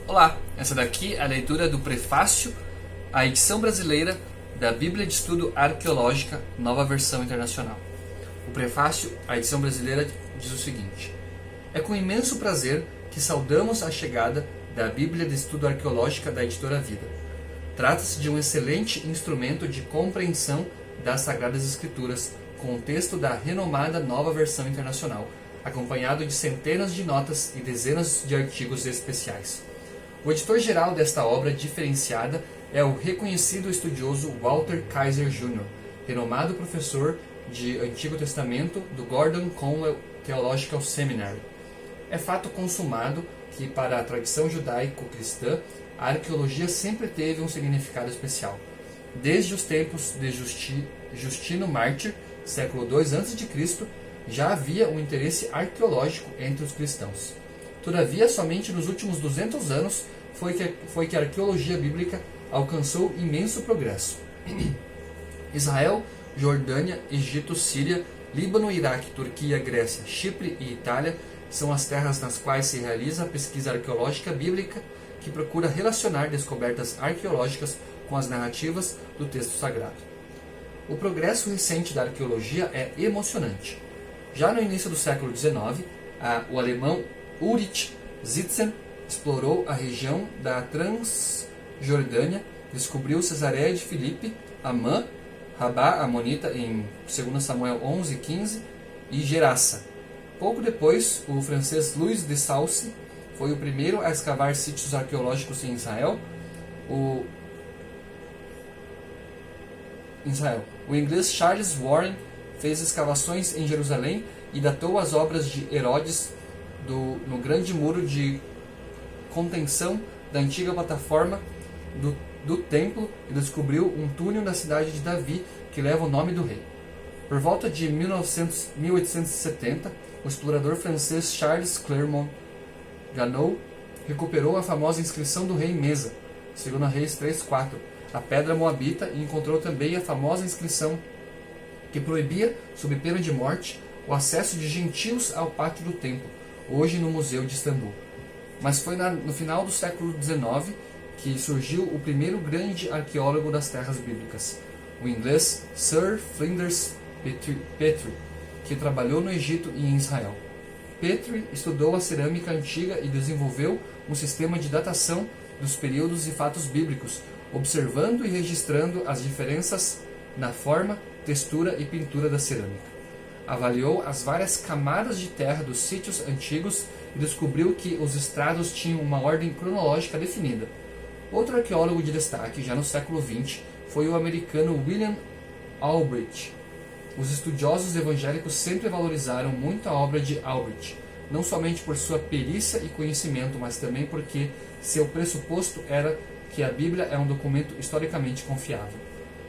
Olá, essa daqui é a leitura do prefácio à edição brasileira da Bíblia de Estudo Arqueológica, nova versão internacional. O prefácio à edição brasileira diz o seguinte: é com imenso prazer que saudamos a chegada da Bíblia de Estudo Arqueológica da Editora Vida. Trata-se de um excelente instrumento de compreensão das Sagradas Escrituras, com o texto da renomada nova versão internacional, acompanhado de centenas de notas e dezenas de artigos especiais. O editor-geral desta obra diferenciada é o reconhecido estudioso Walter Kaiser Jr., renomado professor de Antigo Testamento do Gordon Conwell Theological Seminary. É fato consumado que, para a tradição judaico-cristã, a arqueologia sempre teve um significado especial. Desde os tempos de Justino Mártir, século II a.C., já havia um interesse arqueológico entre os cristãos. Todavia, somente nos últimos 200 anos foi que a arqueologia bíblica alcançou imenso progresso. Israel, Jordânia, Egito, Síria, Líbano, Iraque, Turquia, Grécia, Chipre e Itália são as terras nas quais se realiza a pesquisa arqueológica bíblica, que procura relacionar descobertas arqueológicas com as narrativas do texto sagrado. O progresso recente da arqueologia é emocionante. Já no início do século XIX, o alemão Ulrich Zitzen explorou a região da Transjordânia, descobriu Cesareia de Filipe, Amã, Rabá Amonita em 2 Samuel 11:15 e Gerassa. Pouco depois, o francês Louis de Salcy foi o primeiro a escavar sítios arqueológicos em Israel. O inglês Charles Warren fez escavações em Jerusalém e datou as obras de Herodes no grande muro de contenção da antiga plataforma do templo e descobriu um túnel na cidade de Davi que leva o nome do rei. Por volta de 1870, o explorador francês Charles Clermont Ganneau recuperou a famosa inscrição do rei Mesa, 2 Reis 3:4, a pedra moabita, e encontrou também a famosa inscrição que proibia, sob pena de morte, o acesso de gentios ao pátio do templo, hoje no Museu de Istambul. Mas foi no final do século XIX que surgiu o primeiro grande arqueólogo das terras bíblicas, o inglês Sir Flinders Petrie, que trabalhou no Egito e em Israel. Petrie estudou a cerâmica antiga e desenvolveu um sistema de datação dos períodos e fatos bíblicos, observando e registrando as diferenças na forma, textura e pintura da cerâmica. Avaliou as várias camadas de terra dos sítios antigos e descobriu que os estrados tinham uma ordem cronológica definida. Outro arqueólogo de destaque, já no século XX, foi o americano William Albright. Os estudiosos evangélicos sempre valorizaram muito a obra de Albright, não somente por sua perícia e conhecimento, mas também porque seu pressuposto era que a Bíblia é um documento historicamente confiável.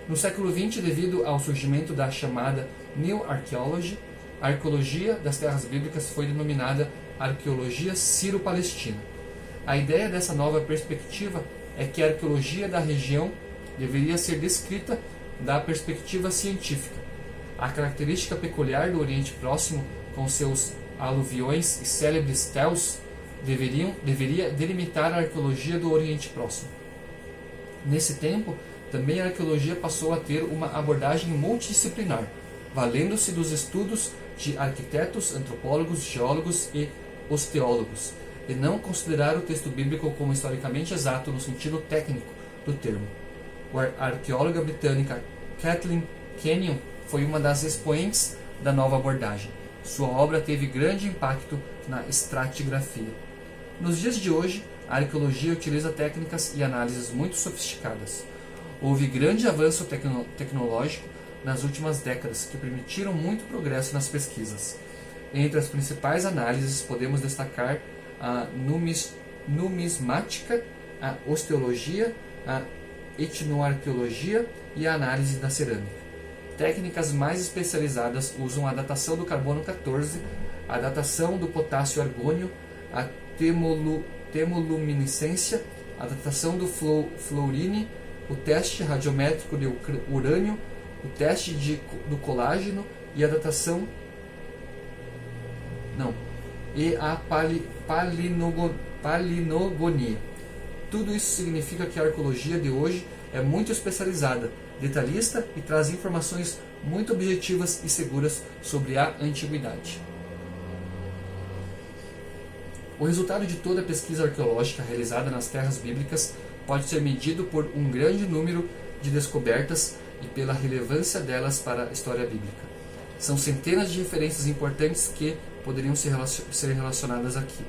No século XX, devido ao surgimento da chamada New Archaeology, a arqueologia das terras bíblicas foi denominada Arqueologia Sírio-Palestina. A ideia dessa nova perspectiva é que a arqueologia da região deveria ser descrita da perspectiva científica. A característica peculiar do Oriente Próximo, com seus aluviões e célebres tels, deveria delimitar a arqueologia do Oriente Próximo. Nesse tempo, também a arqueologia passou a ter uma abordagem multidisciplinar, valendo-se dos estudos de arquitetos, antropólogos, geólogos e osteólogos, e não considerar o texto bíblico como historicamente exato no sentido técnico do termo. A arqueóloga britânica Kathleen Kenyon foi uma das expoentes da nova abordagem. Sua obra teve grande impacto na estratigrafia. Nos dias de hoje, a arqueologia utiliza técnicas e análises muito sofisticadas. Houve grande avanço tecnológico nas últimas décadas que permitiram muito progresso nas pesquisas. Entre as principais análises podemos destacar a numismática, a osteologia, a etnoarqueologia e a análise da cerâmica. Técnicas mais especializadas usam a datação do carbono 14, a datação do potássio argônio, a temoluminescência, a datação do fluorine, o teste radiométrico de urânio, o teste do colágeno e a datação e a palinogonia. tudo isso significa que a arqueologia de hoje é muito especializada, detalhista e traz informações muito objetivas e seguras sobre a antiguidade. O resultado de toda a pesquisa arqueológica realizada nas terras bíblicas pode ser medido por um grande número de descobertas e pela relevância delas para a história bíblica. São centenas de referências importantes que poderiam ser relacionadas aqui.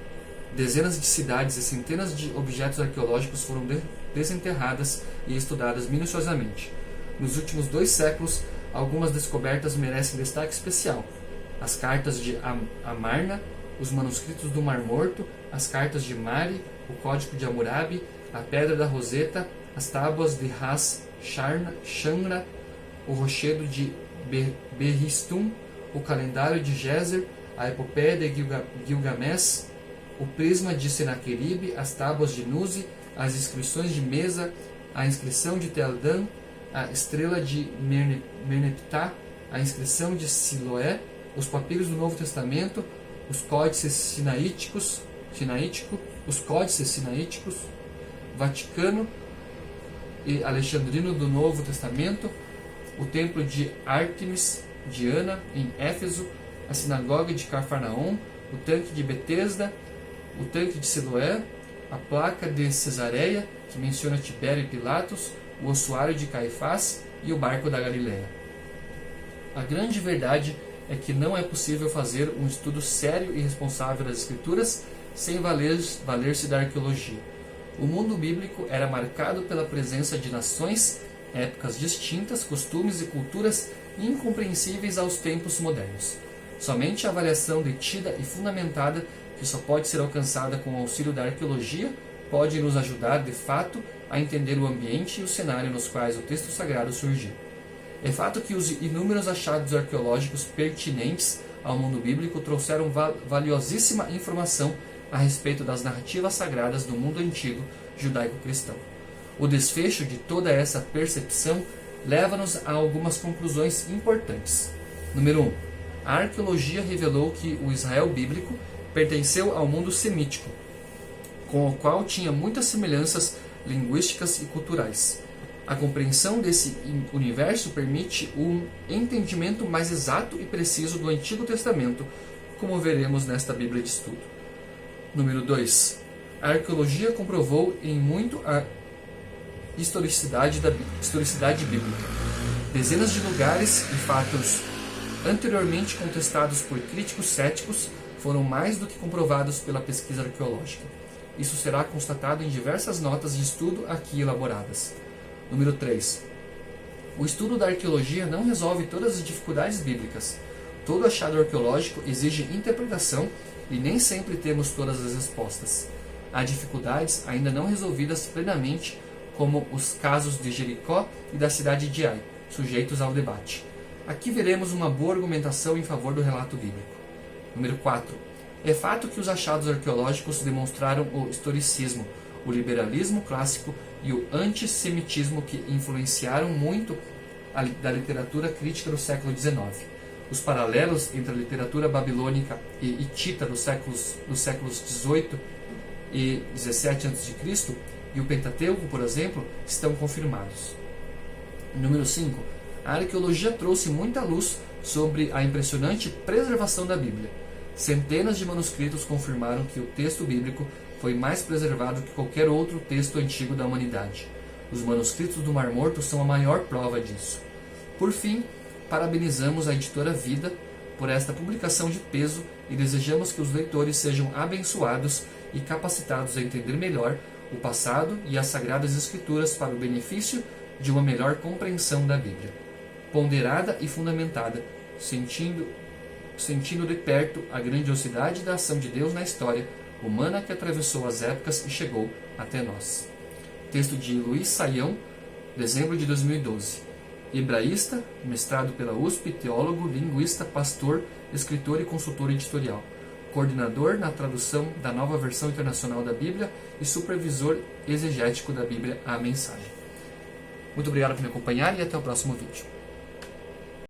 Dezenas de cidades e centenas de objetos arqueológicos foram desenterradas e estudadas minuciosamente. Nos últimos 2 séculos, algumas descobertas merecem destaque especial. As cartas de Amarna, os manuscritos do Mar Morto, as cartas de Mari, o Código de Hammurabi, a Pedra da Roseta, as tábuas de Ras Shamra, o rochedo de Berristum, o calendário de Gezer, a epopeia de Gilgamesh, o prisma de Senaqueribe, as tábuas de Nuzi, as inscrições de Mesa, a inscrição de Tel Dan, a estrela de Merneptah, a inscrição de Siloé, os papiros do Novo Testamento, os códices sinaíticos, Vaticano e Alexandrino do Novo Testamento, o templo de Ártemis, Diana, em Éfeso, a sinagoga de Cafarnaum, o tanque de Betesda, o tanque de Siloé, a placa de Cesareia, que menciona Tibério e Pilatos, o ossuário de Caifás e o barco da Galileia. A grande verdade é que não é possível fazer um estudo sério e responsável das Escrituras sem valer-se da arqueologia. O mundo bíblico era marcado pela presença de nações, épocas distintas, costumes e culturas incompreensíveis aos tempos modernos. Somente a avaliação detida e fundamentada, que só pode ser alcançada com o auxílio da arqueologia, pode nos ajudar, de fato, a entender o ambiente e o cenário nos quais o texto sagrado surgiu. É fato que os inúmeros achados arqueológicos pertinentes ao mundo bíblico trouxeram valiosíssima informação a respeito das narrativas sagradas do mundo antigo judaico-cristão. O desfecho de toda essa percepção leva-nos a algumas conclusões importantes. Número 1. A arqueologia revelou que o Israel bíblico pertenceu ao mundo semítico, com o qual tinha muitas semelhanças linguísticas e culturais. A compreensão desse universo permite um entendimento mais exato e preciso do Antigo Testamento, como veremos nesta Bíblia de Estudo. Número 2. A arqueologia comprovou em muito a historicidade bíblica. Dezenas de lugares e fatos anteriormente contestados por críticos céticos foram mais do que comprovados pela pesquisa arqueológica. Isso será constatado em diversas notas de estudo aqui elaboradas. Número 3. O estudo da arqueologia não resolve todas as dificuldades bíblicas. Todo achado arqueológico exige interpretação e nem sempre temos todas as respostas. Há dificuldades ainda não resolvidas plenamente, como os casos de Jericó e da cidade de Ai, sujeitos ao debate. Aqui veremos uma boa argumentação em favor do relato bíblico. Número 4. É fato que os achados arqueológicos demonstraram o historicismo, o liberalismo clássico e o antissemitismo que influenciaram muito da literatura crítica do século XIX. Os paralelos entre a literatura babilônica e hitita dos séculos XVIII e XVII a.C. e o Pentateuco, por exemplo, estão confirmados. Número 5. A arqueologia trouxe muita luz sobre a impressionante preservação da Bíblia. Centenas de manuscritos confirmaram que o texto bíblico foi mais preservado que qualquer outro texto antigo da humanidade. Os manuscritos do Mar Morto são a maior prova disso. Por fim, parabenizamos a editora Vida por esta publicação de peso e desejamos que os leitores sejam abençoados e capacitados a entender melhor o passado e as Sagradas Escrituras para o benefício de uma melhor compreensão da Bíblia. Ponderada e fundamentada, sentindo de perto a grandiosidade da ação de Deus na história humana que atravessou as épocas e chegou até nós. Texto de Luiz Saião, dezembro de 2012. Hebraísta, mestrado pela USP, teólogo, linguista, pastor, escritor e consultor editorial. Coordenador na tradução da Nova Versão Internacional da Bíblia e supervisor exegético da Bíblia A Mensagem. Muito obrigado por me acompanhar e até o próximo vídeo.